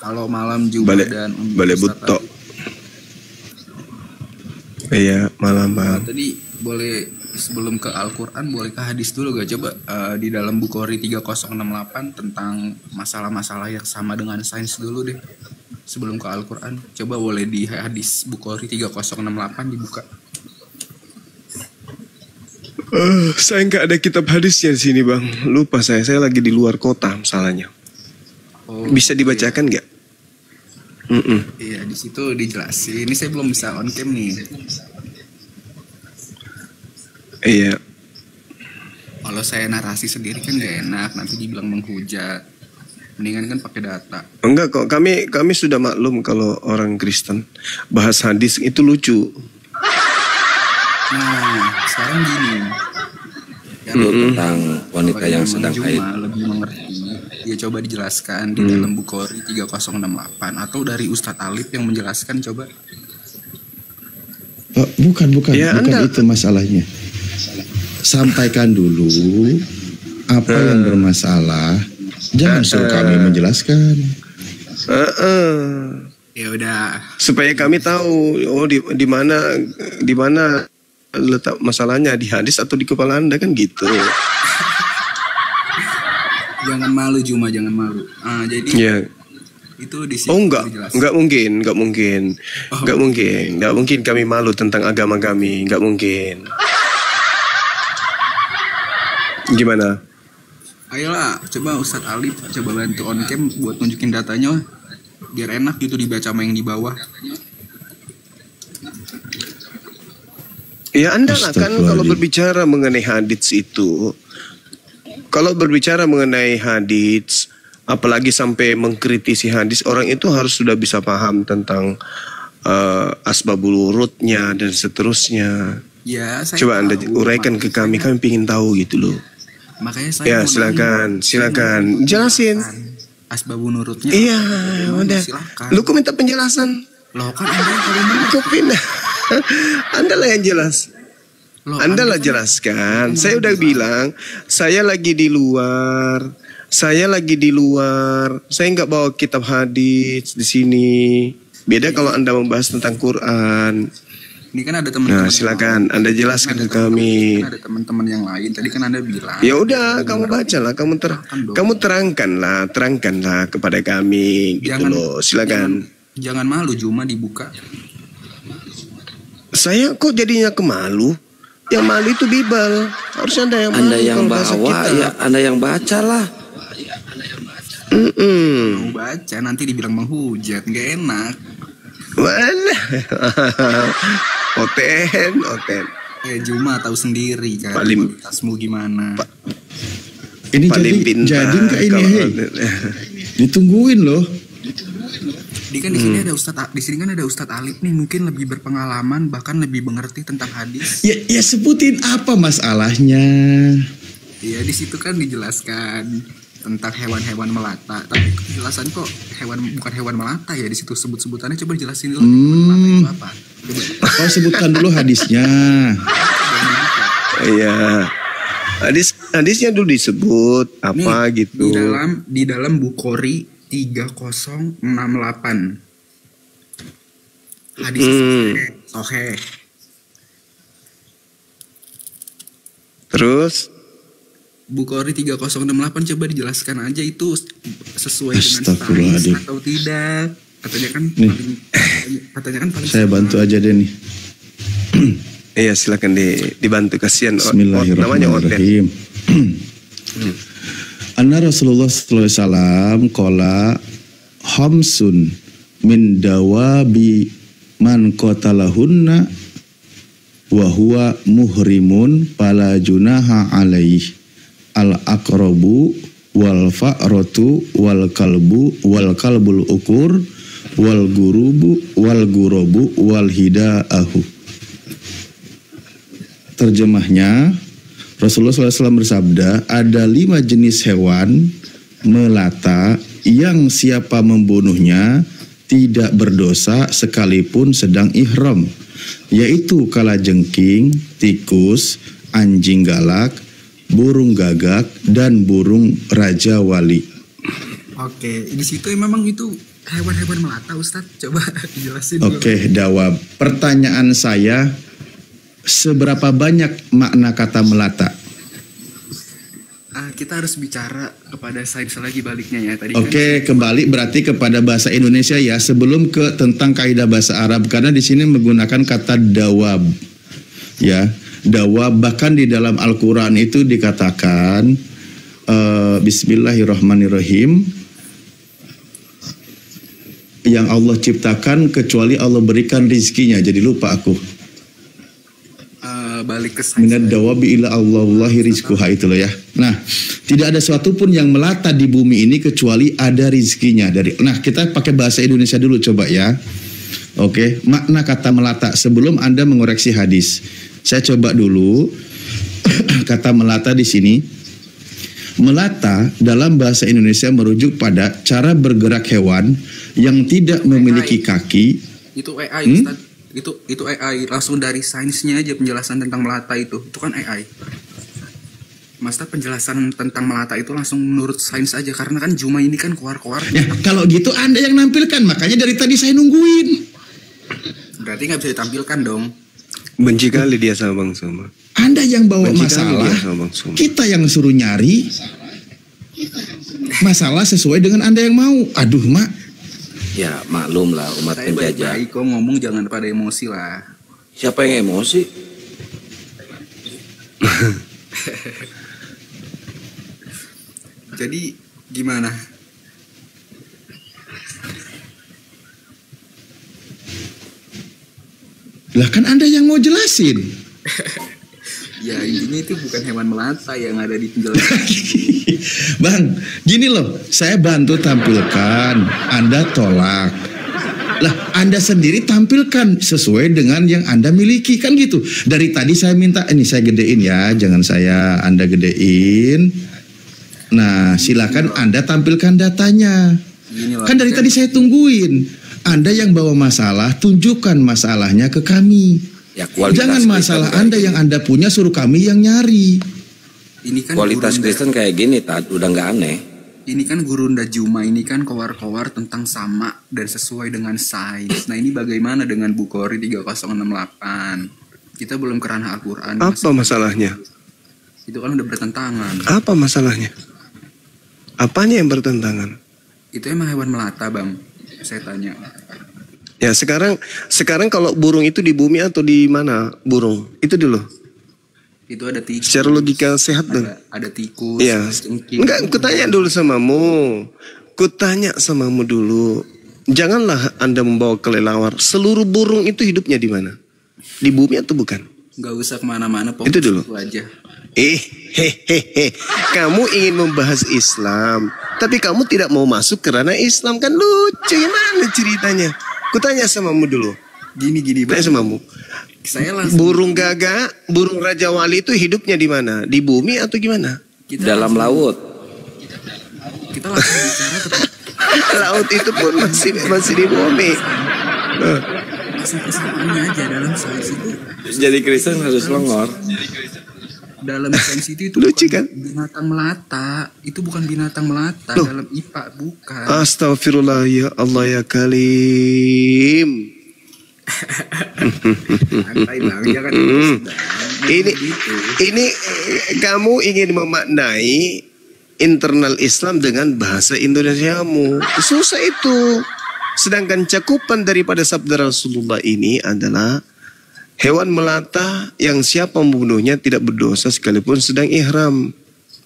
Kalau malam Jumat dan Balik butok. Iya, malam. Tadi boleh sebelum ke Al-Quran boleh ke hadis dulu gak? Coba di dalam Bukhari 3068 tentang masalah-masalah yang sama dengan sains dulu deh. Sebelum ke Al-Quran, coba boleh di hadis Bukhari 3068 dibuka. Saya nggak ada kitab hadisnya di sini, Bang. Lupa saya lagi di luar kota masalahnya. Oh, bisa dibacakan nggak? Iya, di situ dijelasin. Ini saya belum bisa on cam nih. Iya. Kalau saya narasi sendiri kan gak enak, nanti dibilang menghujat. Mendingan kan pakai data. Enggak kok, kami sudah maklum kalau orang Kristen bahas hadis itu lucu. Nah, sekarang gini. Tentang wanita yang sedang haid. Lebih mengerti. Ya coba dijelaskan di dalam Bukhari 3068 atau dari Ustadz Alif yang menjelaskan coba. Oh, bukan Ya, itu masalahnya. Sampaikan dulu apa yang bermasalah. Jangan suruh kami menjelaskan. Ya udah. Supaya kami tahu di mana letak masalahnya, di hadis atau di kepala Anda, kan gitu. Jangan malu Juma, jangan malu. Jadi ya. Itu di sini. Oh enggak mungkin kami malu tentang agama kami, enggak mungkin. Gimana? Ayolah, coba Ustadz Alif coba bantu on cam buat nunjukin datanya, biar enak gitu dibaca sama yang di bawah. Ya Anda lah kan kalau berbicara mengenai hadits itu, kalau berbicara mengenai hadits, apalagi sampai mengkritisi hadis, orang itu harus sudah bisa paham tentang asbabul wurudnya dan seterusnya. Ya, saya coba Anda tahu, uraikan ke kami ingin tahu gitu loh. Makanya saya ya silakan jelasin asbabun nurutnya. Iya, udah. Lu kok minta penjelasan? Loh kan Anda yang paling kok pindah. Anda lah yang jelas. Anda lah jelaskan. Saya udah bilang, saya lagi di luar. Saya nggak bawa kitab hadis di sini. Beda kalau Anda membahas tentang Quran. Ini kan ada teman-teman. Nah, silakan Anda jelaskan ke kami. Ada teman-teman yang lain. Tadi kan Anda bilang. Ya udah, kamu bacalah, kamu terangkanlah kepada kami gitu loh. Silakan. Jangan malu, Juma dibuka. Saya kok jadinya kemalu? Yang malu itu Bibel. Harusnya Anda yang malu. Anda yang bawa, ya Anda yang bacalah. Mau baca nanti dibilang menghujat, nggak enak. Walah. Oten. Juma tahu sendiri kan. Tasmu gimana? Ini jadi nggak ini? Ditungguin loh. Di sini ada Ustadz Alif nih, mungkin lebih berpengalaman, bahkan lebih mengerti tentang hadis. Ya sebutin apa masalahnya? Ya di situ kan dijelaskan tentang hewan-hewan melata, tapi penjelasan kok bukan hewan melata ya, di situ sebut-sebutannya. Coba jelasin dulu melata itu apa. Kau sebutkan dulu hadisnya. Iya. Hadisnya dulu disebut apa nih, gitu. Di dalam Bukhari 3068. Hadis sahih. Terus Bukhari 3068 coba dijelaskan aja itu sesuai dengan sains atau tidak. Katanya kan paling saya bantu aja deh nih. Iya, silakan dibantu, kasihan. Bismillahirrahmanirrahim. Anna Rasulullah sallallahu alaihi wasallam qala khamsun min dawabi man qatalahunna wa huwa muhrimun fala junaha alaihi al-aqrabu wal fa'ratu wal kalbul ukur wal gurubu wal hidaahu. Terjemahnya, Rasulullah SAW bersabda, ada 5 jenis hewan melata yang siapa membunuhnya tidak berdosa sekalipun sedang ihram, yaitu kalajengking, tikus, anjing galak, burung gagak, dan burung raja wali. Oke, di situ memang itu hewan-hewan melata, Ustadz. Coba jelasin. Oke, Dawab. Pertanyaan saya, seberapa banyak makna kata melata? Kita harus bicara kepada sains lagi baliknya ya tadi. Oke, kembali berarti kepada bahasa Indonesia ya, sebelum ke tentang kaidah bahasa Arab, karena di sini menggunakan kata dawab. Ya, dawab bahkan di dalam Al-Qur'an itu dikatakan Bismillahirrahmanirrahim, yang Allah ciptakan kecuali Allah berikan rizkinya. Jadi lupa aku. Balik ke Minad dawabi ila Allahi rizquha, itu loh ya. Nah, tidak ada sesuatu pun yang melata di bumi ini kecuali ada rizkinya. Nah, kita pakai bahasa Indonesia dulu coba ya. Oke, makna kata melata sebelum Anda mengoreksi hadis. Saya coba dulu kata melata di sini. Melata dalam bahasa Indonesia merujuk pada cara bergerak hewan yang tidak memiliki kaki. Itu AI, Ustaz. Itu AI, langsung dari sainsnya aja penjelasan tentang melata itu kan AI. Maksudnya penjelasan tentang melata itu langsung menurut sains aja, karena kan Juma ini kan keluar-keluar. Ya, kalau gitu Anda yang nampilkan, makanya dari tadi saya nungguin. Berarti nggak bisa ditampilkan dong. Benci kali dia sama Bang Soma. Anda yang bawa Benci masalah, kali dia sama Bang Soma. kita yang suruh nyari masalah sesuai dengan Anda yang mau. Aduh, Mak. Ya maklum lah umat Saya penjajah. baik-baik kok ngomong, jangan pada emosi lah. Siapa yang emosi? Jadi gimana? Lah kan Anda yang mau jelasin. Ya intinya itu bukan hewan melata yang ada di penjelasan. Bang, gini loh, saya bantu tampilkan, Anda tolak. Lah, Anda sendiri tampilkan sesuai dengan yang Anda miliki, kan gitu. Dari tadi saya minta, ini saya gedein ya, jangan Anda gedein. Nah, silakan Anda tampilkan datanya. Kan dari tadi saya tungguin. Anda yang bawa masalah, tunjukkan masalahnya ke kami. Ya, kualitas jangan masalah Kristen Anda yang Anda punya suruh kami yang nyari. Ini kan kualitas Kristen kayak gini, Tad, udah nggak aneh. Ini kan Gurunda Juma ini kan kowar-kowar tentang sama dan sesuai dengan sains. Nah ini bagaimana dengan Bukhari 3068? Kita belum ke ranah Al-Quran. Apa masalahnya? Itu kan udah bertentangan. Apa masalahnya? Apanya yang bertentangan? Itu emang hewan melata, Bang. Saya tanya. Ya sekarang kalau burung itu di bumi atau di mana burung? Itu dulu. Itu ada tikus. Secara logika sehat dong. Ada tikus. Iya. Enggak, kutanya dulu samamu. Kutanya samamu dulu. Janganlah Anda membawa kelelawar. Seluruh burung itu hidupnya di mana? Di bumi atau bukan? Gak usah kemana-mana. Itu dulu. Itu aja. Kamu ingin membahas Islam, tapi kamu tidak mau masuk ke ranah Islam, kan lucu. Gimana ceritanya? Kutanya samamu dulu. Gini Bang. Tanya samamu. Saya langsung. Burung gagak, burung Raja Wali itu hidupnya di mana? Di bumi atau gimana? Dalam laut. Kita langsung bicara tentang Laut itu pun masih di bumi. kesamaan-kesamaannya aja dalam sains itu. Jadi Kristen harus longor. Dalam sains itu Lucu, bukan kan? binatang melata. Itu bukan binatang melata. Loh. Dalam IPA bukan. Astagfirullah ya Allah ya Kalim. Santai Bang, jangan Ini kamu ingin memaknai internal Islam dengan bahasa Indonesiamu. Susah itu. Sedangkan cakupan daripada sabda Rasulullah ini adalah hewan melata yang siapa membunuhnya tidak berdosa sekalipun sedang ihram.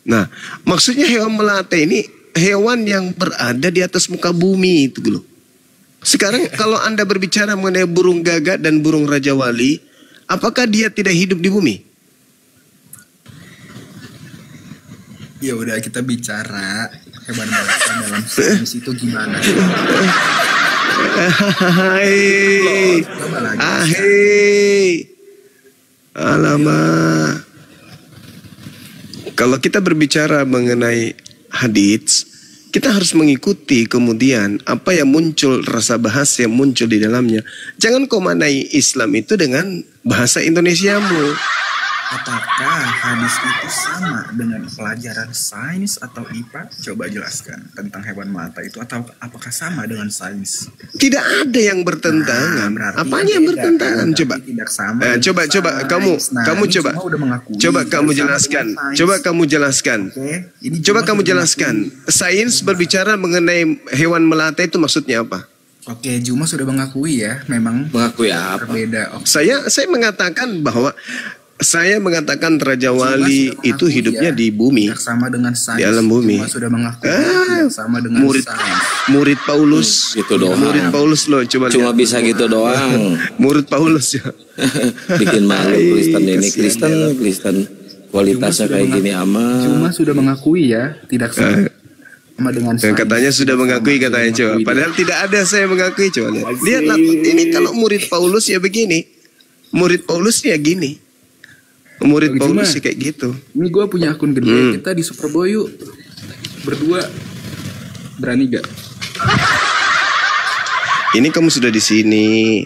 Nah, maksudnya hewan melata ini hewan yang berada di atas muka bumi itu dulu. Sekarang kalau Anda berbicara mengenai burung gagak dan burung Raja Wali, apakah dia tidak hidup di bumi? Ya udah, kita bicara hewan melata dalam sains itu gimana? Alamak. Kalau kita berbicara mengenai hadits, kita harus mengikuti kemudian apa yang muncul, rasa bahasa yang muncul di dalamnya. Jangan kau manai Islam itu dengan bahasa Indonesiamu. apakah hadis itu sama dengan pelajaran sains atau IPA? Coba jelaskan tentang hewan melata itu, atau apakah sama dengan sains? Tidak ada yang bertentangan. Berarti Apanya yang beda, bertentangan? kan? Coba. Berarti tidak sama. Coba kamu ini coba. semua udah mengakui Coba tidak kamu sama jelaskan. dengan sains. Coba kamu jelaskan. Oke, ini Coba cuma kamu sudah jelaskan. Sains berbicara mengenai hewan melata itu maksudnya apa? Oke, Juma sudah mengakui ya, memang Mengakui apa? berbeda. Oke. Saya mengatakan bahwa Raja Wali Juma sudah itu mengakui hidupnya ya, di bumi, tidak sama dengan sains. di alam bumi. Juma sudah mengakui tidak sama dengan murid sains. murid Paulus, Gitu doang. murid Paulus loh, coba Cuma lihat. bisa gitu doang. Murid Paulus ya. Bikin malu Hai, Kristen ini. kasihan Kristen kualitasnya Juma kayak sudah gini amat. Juma sudah mengakui ya, tidak sama dengan sains. Katanya sudah mengakui katanya coba. Mengakui. Padahal tidak ada saya mengakui coba lihat. Lihatlah ini kalau murid Paulus ya begini. Murid Paulus ya gini. Murid Cuma, Paulus ya kayak gitu. Ini gue punya akun gede, kita di Superboy yuk. Berdua berani gak? Ini kamu sudah di sini.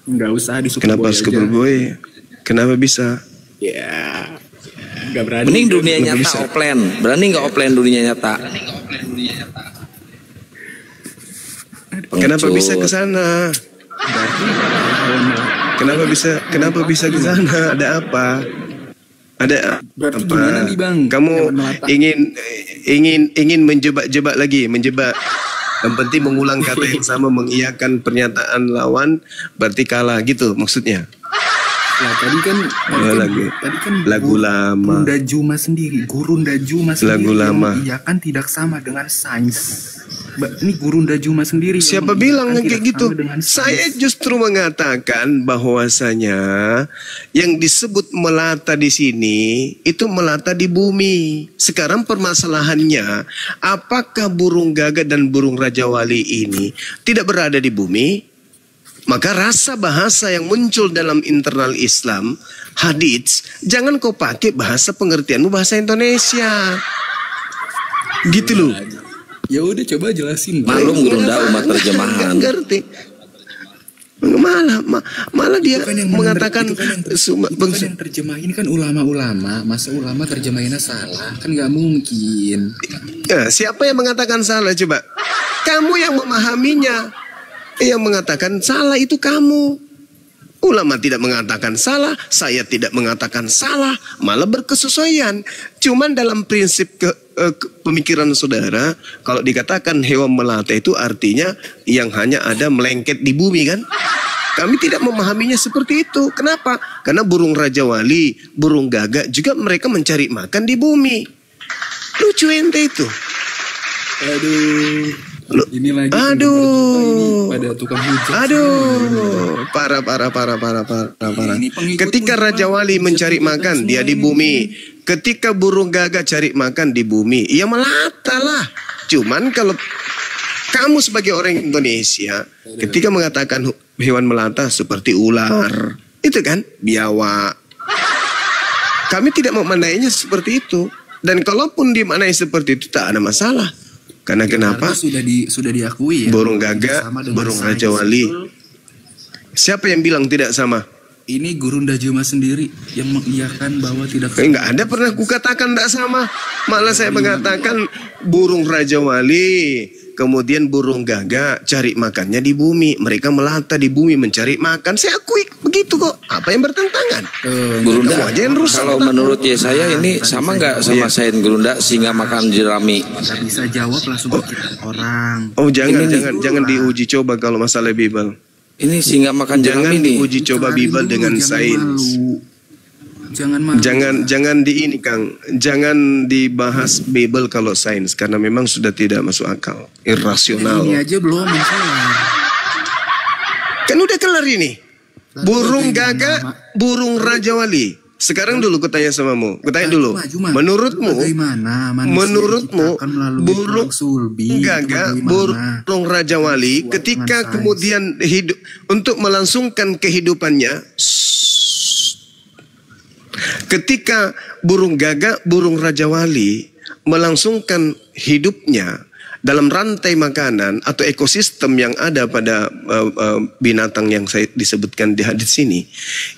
Nggak usah di Superboy Kenapa aja. Superboy? Kenapa bisa? Ya, nggak berani. Mending dunia Nggak nyata bisa. offline. Berani nggak offline dunia nyata? Kenapa Pengecut. bisa ke sana? Kenapa bisa ke sana? Ada apa? Ada Berarti apa? gimana nih, Bang? Kamu Hewan melata. ingin menjebak-jebak lagi, menjebak. Yang penting mengulang kata yang sama, mengiyakan pernyataan lawan, berarti kalah gitu maksudnya. Ya, tadi kan Lagu lama. Gurunda Juma sendiri Lagu lama. Iya kan tidak sama dengan sains. Ini Gurunda Juma sendiri. yang Siapa bilang mengiyakan kayak tidak gitu? sama dengan sains. Saya justru mengatakan bahwasanya yang disebut melata di sini itu melata di bumi. Sekarang permasalahannya, apakah burung gagak dan burung Raja Wali ini tidak berada di bumi? Maka rasa bahasa yang muncul dalam internal Islam, hadits, jangan kau pakai bahasa pengertianmu bahasa Indonesia. Gitu loh. Ya udah coba jelasin. Bang. Malum Gurunda umat terjemahan. Nggak ngerti. Malah dia Itu kan yang mengatakan itu kan yang terjemah ini kan ulama-ulama. Masa ulama terjemahinnya salah? Kan nggak mungkin. Ya, siapa yang mengatakan salah coba? Kamu yang memahaminya. Yang mengatakan salah itu kamu. Ulama tidak mengatakan salah, saya tidak mengatakan salah, malah berkesesuaian. Cuman dalam prinsip pemikiran saudara, kalau dikatakan hewan melata itu artinya yang hanya ada melengket di bumi kan? Kami tidak memahaminya seperti itu. Kenapa? Karena burung Raja Wali, burung gagak juga mereka mencari makan di bumi. Lucu ente itu. Aduh. Ini lagi. Aduh. Pada tukang hujat. Aduh, parah. Ini pengikut Ketika pun Raja Wali mencari makan, dia di bumi. Ketika burung gagak cari makan di bumi, ya melata lah. Cuman kalau kamu sebagai orang Indonesia, ketika mengatakan hewan melata seperti ular, itu kan biawak. Kami tidak memandainya seperti itu. Dan kalaupun dimaknai seperti itu, tak ada masalah. Karena kenapa? Sudah diakui ya. Burung gagak, Sama dengan burung sains. Raja Wali. Siapa yang bilang tidak sama? Ini Gurunda Juma sendiri yang mengiyakan bahwa tidak sama. Enggak ada pernah kukatakan tidak sama. Malah saya mengatakan burung Raja Wali, kemudian burung gagak cari makannya di bumi. Mereka melata di bumi mencari makan. Saya akui begitu kok. Apa yang bertentangan? Gurunda, Kamu aja yang rusak. kalau menurut saya ini sama nggak sama sains Gurunda singa makan jerami? Nggak bisa jawab langsung ke kita orang. Oh jangan, Ini jangan diuji coba kalau masalah Bible. Ini singa makan Jangan jerami nih. diuji coba Cari Bible dulu, dengan jangan sains. malu. Jangan malu. Jangan di ini Kang, jangan dibahas Bible kalau sains karena memang sudah tidak masuk akal, irrasional. Ini aja belum masalah. Kan udah kelar ini. Burung gagak, burung Raja Wali. Sekarang dulu kutanya samamu, kutanya dulu. Menurutmu, bagaimana manusia menurutmu diciptakan melalui burung tulang sulbi? gagak, Bagaimana? burung Raja Wali, ketika sains. kemudian hidup untuk melangsungkan kehidupannya, ketika burung gagak, burung Raja Wali melangsungkan hidupnya dalam rantai makanan atau ekosistem yang ada pada binatang yang saya disebutkan di hadis ini,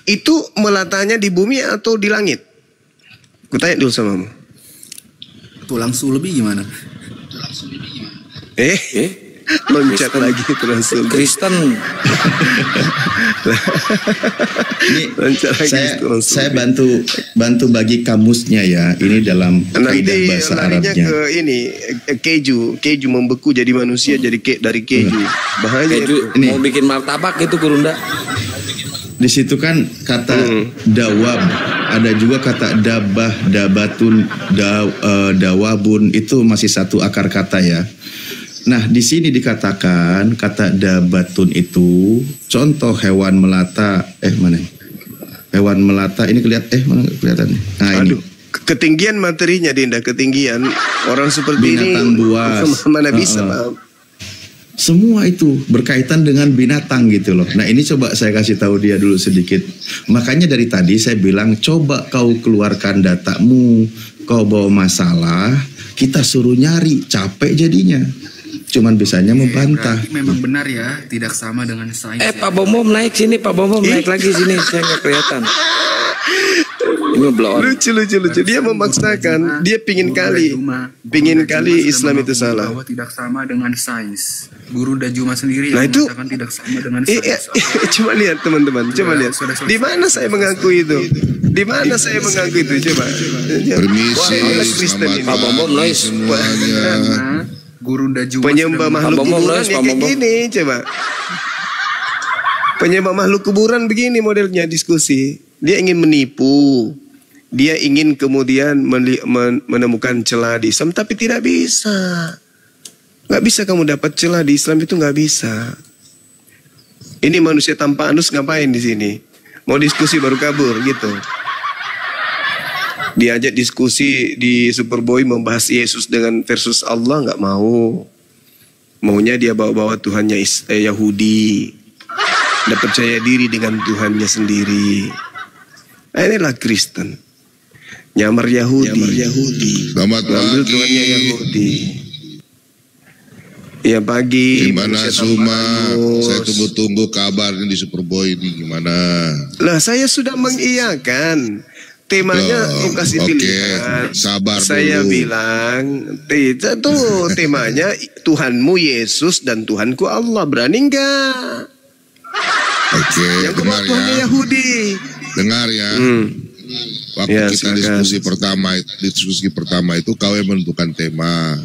itu melatanya di bumi atau di langit? Kutanya dulu samamu. Tulang sulbi gimana? Loncat lagi tulang sulbi. Kristen. Ini Loncat lagi tulang sulbi. saya bantu bagi kamusnya ya. Ini dalam kaidah Nanti bahasa larinya Arabnya. ke ini keju membeku jadi manusia dari dari keju. Bahaya. Keju Ini. mau bikin martabak itu Gurunda. Di situ kan kata dawab, ada juga kata dabah, dabatun, dawabun, itu masih satu akar kata ya. Nah, di sini dikatakan kata dabatun itu contoh hewan melata, mana? Hewan melata ini mana kelihatan? Nah, ini. Aduh, ketinggian materinya Dinda, ketinggian orang seperti Binatang ini buas. mana bisa paham. Semua itu berkaitan dengan binatang gitu loh. Nah, ini coba saya kasih tahu dia dulu sedikit. Makanya dari tadi saya bilang coba kau keluarkan datamu. Kau bawa masalah, kita suruh nyari, capek jadinya. Cuman bisanya membantah. Berarti memang benar ya, tidak sama dengan sains. Pak Bom naik sini, Pak Bom naik lagi sini, saya nggak kelihatan. Ini blow on. Lucu. Dia memaksakan, dia pingin kali Islam itu salah. Bahwa tidak sama dengan sains. Guru Dajuma sendiri Nah, yang itu mengatakan tidak sama dengan sains. Coba lihat teman-teman, coba lihat. Di mana saya mengaku itu? Di mana saya mengaku itu? Coba. Permisi, Kristen ini. selamat pagi noise. semuanya. Karena Guru Dajuma Penyembah makhluk Bom, kuburan noise, ya Bom, kayak Bom. gini, coba. Penyembah makhluk kuburan begini modelnya diskusi. Dia ingin menipu. Dia ingin kemudian menemukan celah di Islam, tapi tidak bisa. Nggak bisa kamu dapat celah di Islam, itu nggak bisa. Ini manusia tanpa anus ngapain di sini? Mau diskusi baru kabur gitu. Diajak diskusi di Superboy membahas Yesus dengan versus Allah, nggak mau. Maunya dia bawa-bawa Tuhannya Yahudi. Dia percaya diri dengan Tuhannya sendiri. Nah, inilah Kristen. Nyamar Yahudi. Selamat Ambil pagi. Tuhannya Yahudi. Ya pagi. Gimana manusia Suma? tanpa anus. Saya tunggu-tunggu kabarnya di Superboy ini gimana? Lah saya sudah mengiyakan. Temanya Loh, aku kasih oke. pilihan. Sabar Saya dulu. bilang, tidak tuh temanya Tuhanmu Yesus dan Tuhanku Allah. Berani enggak? Oke, Yang dengar kedua Tuhannya ya. Yahudi. Dengar ya. Waktu Ya, kita silakan. diskusi pertama itu kau yang menentukan tema.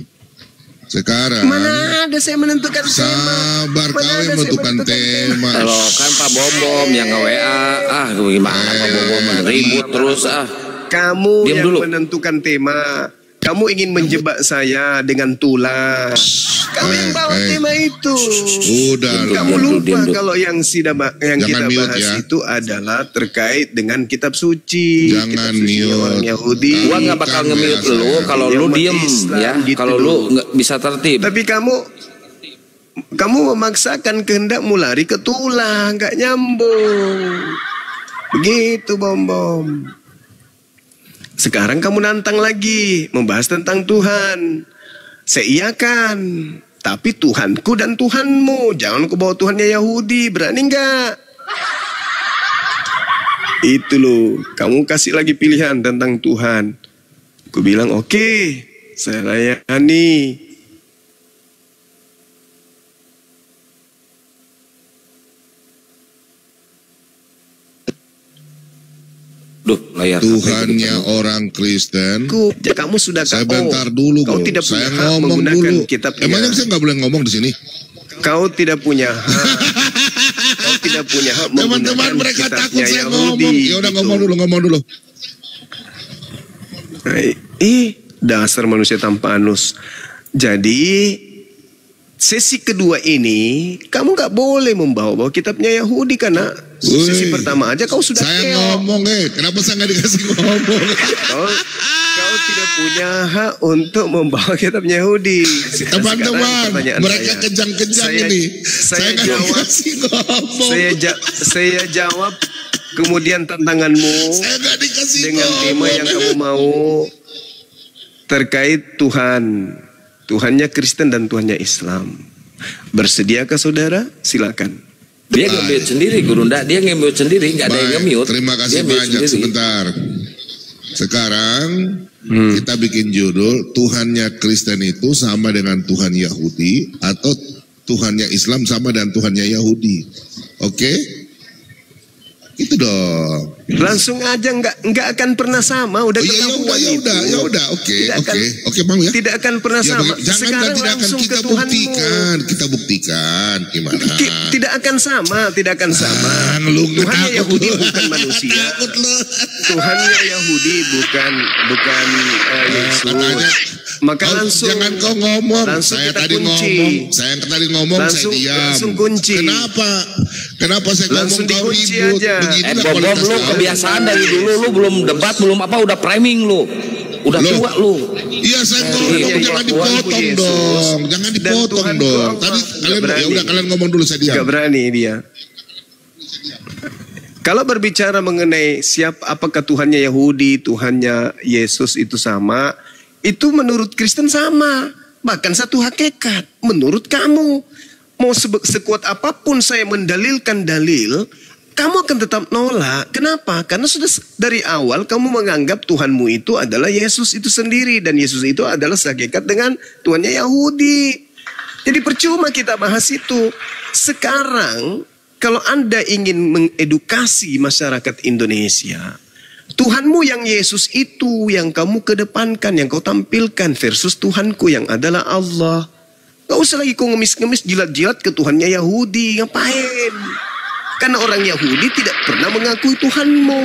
Sekarang Mana ada saya menentukan tema? sabar, Mana kau ada yang saya menentukan tema. Kalau kan Pak Bom yang nge-WA, gimana Pak Bom ribut terus Kamu Diam yang dulu. menentukan tema. Kamu ingin menjebak saya dengan tulang. Kamu yang bawa tema itu. Udah lu. Kamu lupa diam dulu. kalau yang kita Jangan mute bahas ya. itu adalah terkait dengan kitab suci. Jangan Kitab suci orang mute. Yahudi. Gua nggak bakal Bukan nge-mute biasa. lu kalau Yang lu umat diem Islam ya. gitu Kalau lu loh. nggak bisa tertib. Tapi kamu memaksakan kehendakmu lari ke tulang, nggak nyambung. Begitu Bom. Sekarang kamu nantang lagi membahas tentang Tuhan. Saya iyakan, tapi Tuhanku dan Tuhanmu. Jangan kau bawa Tuhannya Yahudi, berani nggak? Itu loh, kamu kasih lagi pilihan tentang Tuhan. Aku bilang oke, saya layani. Duh, layar Tuhannya orang Kristen. Kamu sudah Saya KO. bentar dulu Kau kok. tidak Saya punya hak ngomong menggunakan dulu. kitabnya. Emangnya saya nggak boleh ngomong di sini? Kau tidak punya hak. Kau tidak punya hak Teman-teman menggunakan mereka takut kitabnya saya Yahudi. ngomong. Ya udah Gitu. ngomong dulu. Dasar manusia tanpa anus. Jadi sesi kedua ini kamu nggak boleh membawa kitabnya Yahudi karena sesi Woi, pertama aja kau sudah Saya keok. ngomong kenapa saya nggak dikasih ngomong? Kau tidak punya hak untuk membawa kitabnya Yahudi. Teman-teman, Sekarang pertanyaan mereka saya. kejang-kejang Saya- ini. saya nggak jawab. dikasih ngomong. Saya jawab kemudian tantanganmu Saya nggak dikasih dengan ngomong. tema yang kamu mau terkait Tuhan Tuhannya Kristen dan Tuhannya Islam. Bersediakah saudara? Silakan. Dia nge-mute sendiri, Guru. Dia nge-mute sendiri, nggak ada yang nge-mute. Terima kasih banyak. Sebentar. Sekarang kita bikin judul, Tuhannya Kristen itu sama dengan Tuhan Yahudi, atau Tuhannya Islam sama dengan Tuhannya Yahudi. Oke? Itu dong. Langsung aja, nggak akan pernah sama. Udah ketahuan itu. Ya udah, oke, mau ya. Tidak akan pernah sama. Jangan, tidak akan kita buktikan. Kita buktikan gimana? Tidak akan sama, tidak akan sama. Tuhannya Yahudi bukan manusia. Tuhannya Yahudi bukan Yesus. Maka langsung jangan kau ngomong. Saya tadi ngomong, saya langsung, diam. Langsung kunci. Kenapa saya langsung ngomong kau dikunci ribut? aja. Beginilah Bom, kualitas lu kebiasaan dari dulu lu belum debat, belum apa, udah framing lu. Udah tua lu. Iya, saya ngomong, jangan dipotong dong. Jangan dipotong dong. Tadi kalian ngomong dulu, saya diam. Gak berani dia. Kalau berbicara mengenai apakah Tuhannya Yahudi, Tuhannya Yesus itu sama, itu menurut Kristen sama. Bahkan satu hakikat. Menurut kamu, mau sekuat apapun saya mendalilkan dalil, kamu akan tetap nolak. Kenapa? Karena sudah dari awal kamu menganggap Tuhanmu itu adalah Yesus itu sendiri. Dan Yesus itu adalah sehakikat dengan Tuhannya Yahudi. Jadi percuma kita bahas itu. Sekarang, kalau Anda ingin mengedukasi masyarakat Indonesia, Tuhanmu yang Yesus itu yang kamu kedepankan, yang kau tampilkan versus Tuhanku yang adalah Allah. Gak usah lagi kau ngemis-ngemis jilat-jilat ke Tuhannya Yahudi. Ngapain? Karena orang Yahudi tidak pernah mengakui Tuhanmu.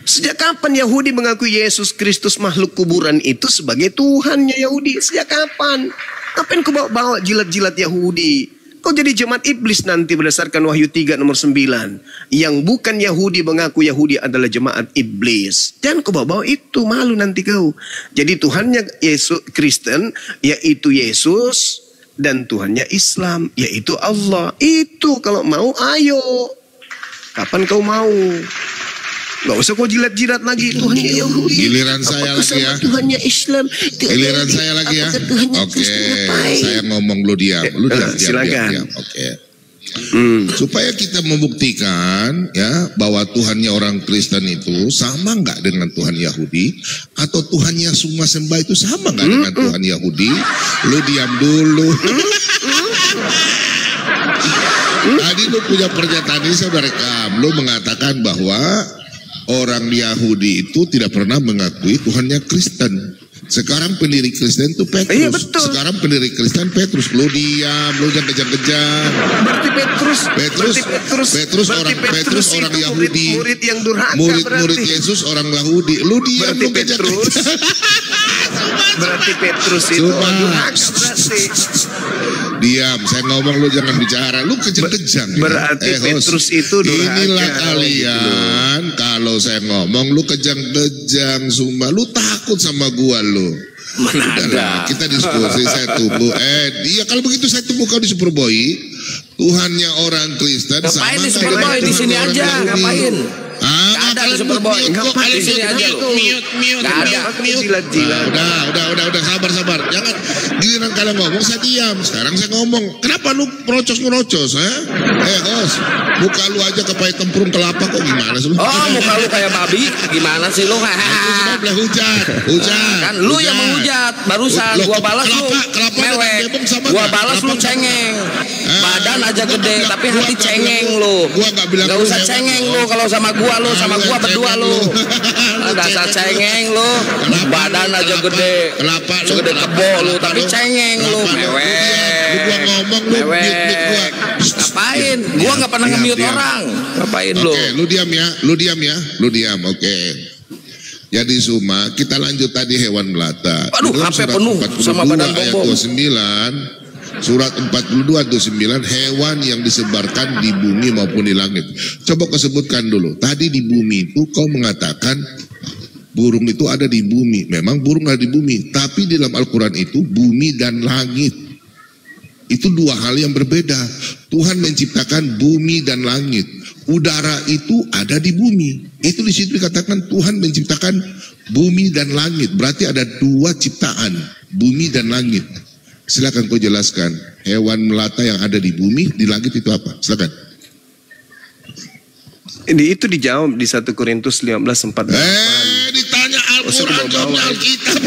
Sejak kapan Yahudi mengakui Yesus Kristus makhluk kuburan itu sebagai Tuhannya Yahudi? Sejak kapan? Ngapain kau bawa jilat-jilat Yahudi? Kau jadi jemaat iblis nanti berdasarkan Wahyu 3 nomor 9. Yang bukan Yahudi mengaku Yahudi adalah jemaat iblis. Jangan kau bawa itu, malu nanti kau. Jadi Tuhannya Yesus Kristen yaitu Yesus, dan Tuhannya Islam yaitu Allah. Itu kalau mau ayo. Kapan kau mau? Gak usah kau jilat-jilat lagi Tuhannya Yahudi. Giliran saya lagi ya. Tuhannya Islam. Giliran saya lagi ya. Oke, saya ngomong lu diam. Lu diam. Oke. Supaya kita membuktikan ya bahwa Tuhannya orang Kristen itu sama nggak dengan Tuhan Yahudi, atau Tuhannya semua sembah itu sama nggak dengan Tuhan Yahudi? Lu diam dulu. Tadi lu punya pernyataan ini saya udah rekam. Lu mengatakan bahwa orang Yahudi itu tidak pernah mengakui Tuhannya Kristen. Sekarang pendiri Kristen itu Petrus. Iya, betul. Sekarang pendiri Kristen Petrus. Lu diam, lu jangan kejang-kejang. Berarti Petrus orang Yahudi. Murid yang durhaka. Murid Yesus orang Yahudi. Lu diam, lu kejang-kejang. Berarti Petrus itu orang durhaka berarti. Diam, saya ngomong, lu jangan bicara. Lu kejang-kejang. Berarti Petrus itu durhaka. Inilah kalian, kalau saya ngomong lu kejang-kejang sumpah. Lu takut sama gua lu. Mana ada. Kita diskusi, saya tunggu. Dia kalau begitu saya tunggu kau di Superboy. Tuhannya orang Kristen sama. Ngapain di Superboy? Di sini aja. Ngapain? Gak ada di Superboy. Ngapain di sini aja lu? Gak ada. Udah, sabar. Jangan giliran kalian ngomong saya diam. Sekarang saya ngomong. Kenapa lu merocos? Hos, muka lu aja kayak tempurung kelapa kok gimana sih lu? Oh, muka lu kayak babi. Gimana sih lu? Itu hujat. Kan lu yang menghujat. Barusan gua balas lu mewek. Gua balas lu cengeng. Badan aja gede tapi hati cengeng lu. Gua enggak bilang gak usah cengeng lu kalau sama gua lu, sama gua berdua lu. Dasar cengeng lu. Badan aja gede. Segede kebo lu tapi cengeng lu. Mewek. Gua ngomong lu mute gua. Ngapain? Gua enggak pernah nge-mute orang. Ngapain lu? Oke, lu diam. Oke. Jadi Suma, kita lanjut tadi hewan melata. Aduh, HP penuh sama badan bobong. Ayat 29. Surat 42 ayat 9, hewan yang disebarkan di bumi maupun di langit. Coba kau sebutkan dulu. Tadi di bumi itu kau mengatakan burung itu ada di bumi. Memang burung ada di bumi. Tapi di dalam Al-Quran itu bumi dan langit. Itu dua hal yang berbeda. Tuhan menciptakan bumi dan langit. Udara itu ada di bumi. Itu di situ dikatakan Tuhan menciptakan Bumi dan langit, berarti ada dua ciptaan, bumi dan langit. Silakan kau jelaskan, hewan melata yang ada di bumi, di langit itu apa? Silakan. Itu dijawab di 1 Korintus 15:4. Ditanya Al-Quran, jawabnya Alkitab.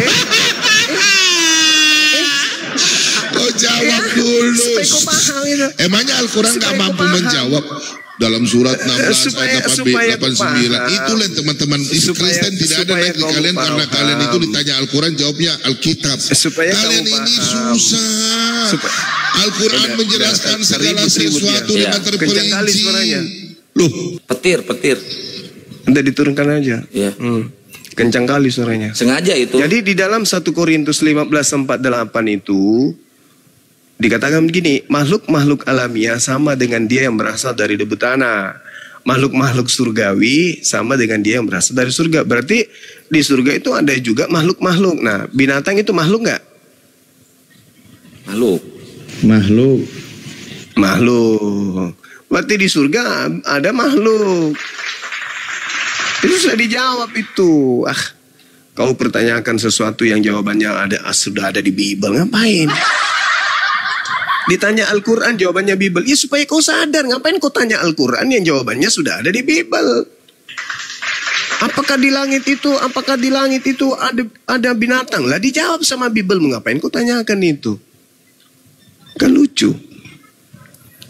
Kau jawab dulu. Supaya kau paham itu. Emangnya Al-Quran gak mampu menjawab? Dalam surat 16 ayat 89. Itulah teman-teman Kristen tidak ada negeri kalian karena kalian itu ditanya Al-Quran jawabnya Alkitab. Kalian ini susah. Al-Quran menjelaskan segala sesuatu dengan terperinci. Loh, Petir. Udah diturunkan aja. Iya. Kencang kali suaranya. Sengaja itu. Jadi di dalam 1 Korintus 15:48 itu dikatakan begini, makhluk-makhluk alamiah sama dengan dia yang berasal dari debu tanah. Makhluk-makhluk surgawi sama dengan dia yang berasal dari surga. Berarti di surga itu ada juga makhluk-makhluk. Nah, binatang itu makhluk nggak? Makhluk. Berarti di surga ada makhluk. Itu sudah dijawab itu. Kau pertanyakan sesuatu yang jawabannya sudah ada di Bible, ngapain? Ditanya Al-Quran jawabannya Bible. Ya supaya kau sadar, ngapain kau tanya Al-Quran yang jawabannya sudah ada di Bible? Apakah di langit itu ada binatang? Lah dijawab sama Bible, ngapain kau tanyakan itu? Kan lucu.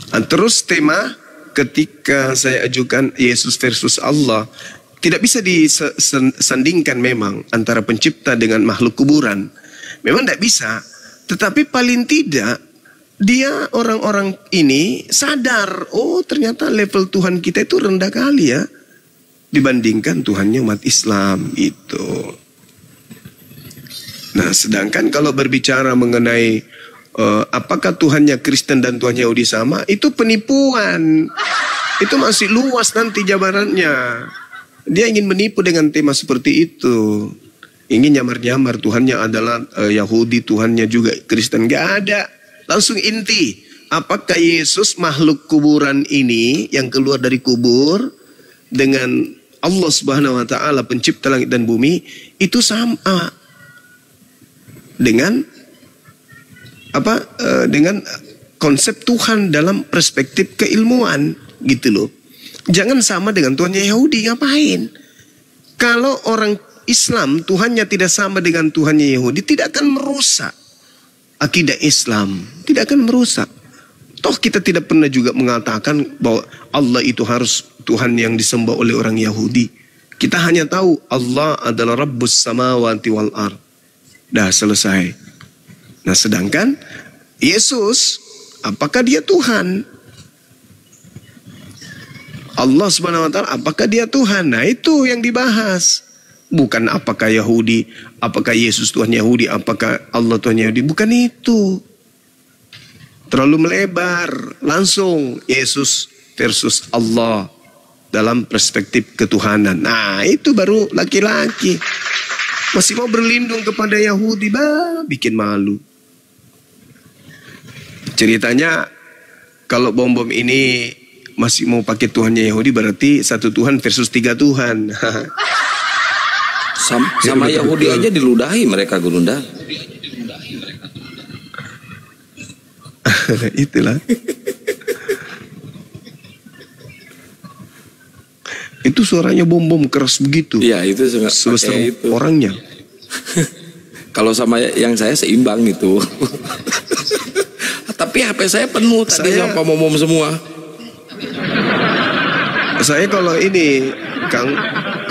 Terus tema ketika saya ajukan Yesus versus Allah, tidak bisa disandingkan memang antara pencipta dengan makhluk kuburan. Memang tidak bisa. Tetapi paling tidak dia orang-orang ini sadar, oh ternyata level Tuhan kita itu rendah kali ya dibandingkan Tuhannya umat Islam itu. Nah, sedangkan kalau berbicara mengenai apakah Tuhannya Kristen dan Tuhannya Yahudi sama, itu penipuan. Itu masih luas nanti jabarannya. Dia ingin menipu dengan tema seperti itu. Ingin nyamar-nyamar Tuhannya adalah Yahudi, Tuhannya juga Kristen. Gak ada. Langsung inti. Apakah Yesus makhluk kuburan ini yang keluar dari kubur dengan Allah Subhanahu wa taala pencipta langit dan bumi itu sama dengan dengan konsep Tuhan dalam perspektif keilmuan gitu loh. Jangan sama dengan Tuhannya Yahudi, ngapain? Kalau orang Islam Tuhannya tidak sama dengan Tuhannya Yahudi, tidak akan merusak akidah Islam, tidak akan merusak. Toh kita tidak pernah juga mengatakan bahwa Allah itu harus Tuhan yang disembah oleh orang Yahudi. Kita hanya tahu Allah adalah Rabbus samawati wal ard. Dah selesai. Nah, sedangkan Yesus, apakah dia Tuhan? Allah Subhanahu wa taala, apakah dia Tuhan? Nah, itu yang dibahas. Bukan apakah Yahudi, apakah Yesus Tuhan Yahudi, apakah Allah Tuhan Yahudi. Bukan itu. Terlalu melebar. Langsung Yesus versus Allah dalam perspektif ketuhanan. Nah, itu baru laki-laki. Masih mau berlindung kepada Yahudi, bikin malu. Ceritanya kalau bom-bom ini masih mau pakai Tuhannya Yahudi, berarti satu Tuhan versus 3 Tuhan. Sama Yahudi aja diludahi mereka, Gurunda. Itulah. Itu suaranya bom-bom keras begitu. Iya, itu sebesar orangnya. Kalau sama yang saya seimbang itu. Tapi HP saya penuh tadi sama bom-bom semua. Saya kalau ini, Kang,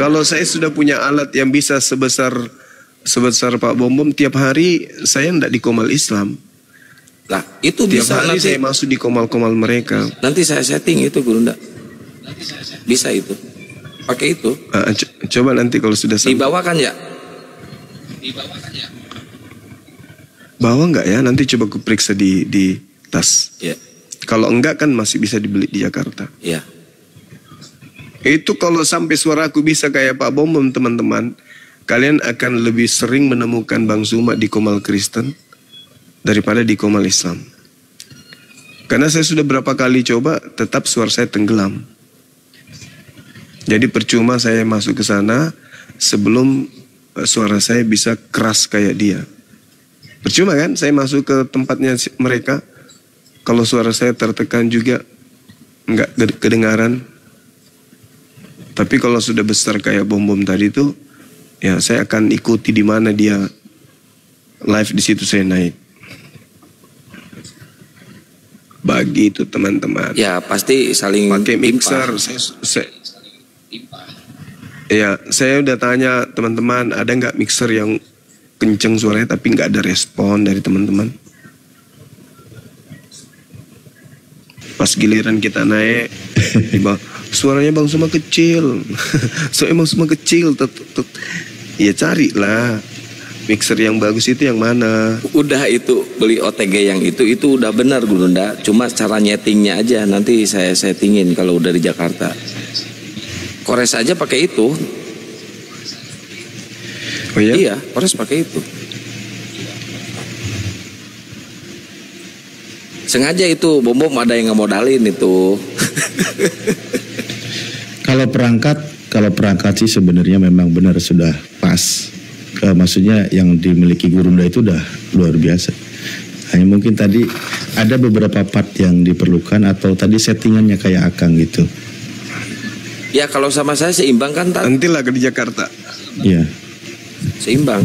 kalau saya sudah punya alat yang bisa sebesar Pak Bom-bom, tiap hari saya tidak di Komal Islam. Lah, itu tiap bisa hari nanti saya masuk di komal-komal mereka. Nanti saya setting itu, Gurunda. Bisa itu. Pakai itu. Coba nanti kalau sudah sampai. Dibawakan ya? Bawa nggak ya? Nanti coba aku periksa di tas. Ya. Kalau enggak kan masih bisa dibeli di Jakarta. Ya. Itu kalau sampai suaraku bisa kayak Pak Bom-bom, teman-teman, kalian akan lebih sering menemukan Bang Zuma di Komal Kristen daripada di Komal Islam. Karena saya sudah berapa kali coba, tetap suara saya tenggelam. Jadi percuma saya masuk ke sana sebelum suara saya bisa keras kayak dia. Percuma kan saya masuk ke tempatnya mereka, kalau suara saya tertekan juga nggak kedengaran. Tapi kalau sudah besar kayak bom-bom tadi tuh, ya saya akan ikuti di mana dia live, di situ saya naik. Begitu teman-teman. Ya pasti saling pakai mixer. Saya udah tanya teman-teman, ada nggak mixer yang kenceng suaranya tapi nggak ada respon dari teman-teman. Pas giliran kita naik, suaranya Bang Suma kecil. Soalnya Bang Suma kecil. Ya carilah mixer yang bagus itu yang mana. Udah itu beli OTG yang itu udah benar Gurunda. Cuma cara nyetingnya aja nanti saya settingin kalau udah di Jakarta. Kores aja pakai itu. Oh ya? Iya, Kores pakai itu. Sengaja itu bom-bom ada yang ngemodalin itu. Kalau perangkat sih sebenarnya memang benar sudah pas. Maksudnya yang dimiliki Gurunda itu udah luar biasa. Hanya mungkin tadi ada beberapa part yang diperlukan atau tadi settingannya kayak Akang gitu. Ya kalau sama saya seimbang kan. Nantilah ke di Jakarta. Iya. Seimbang.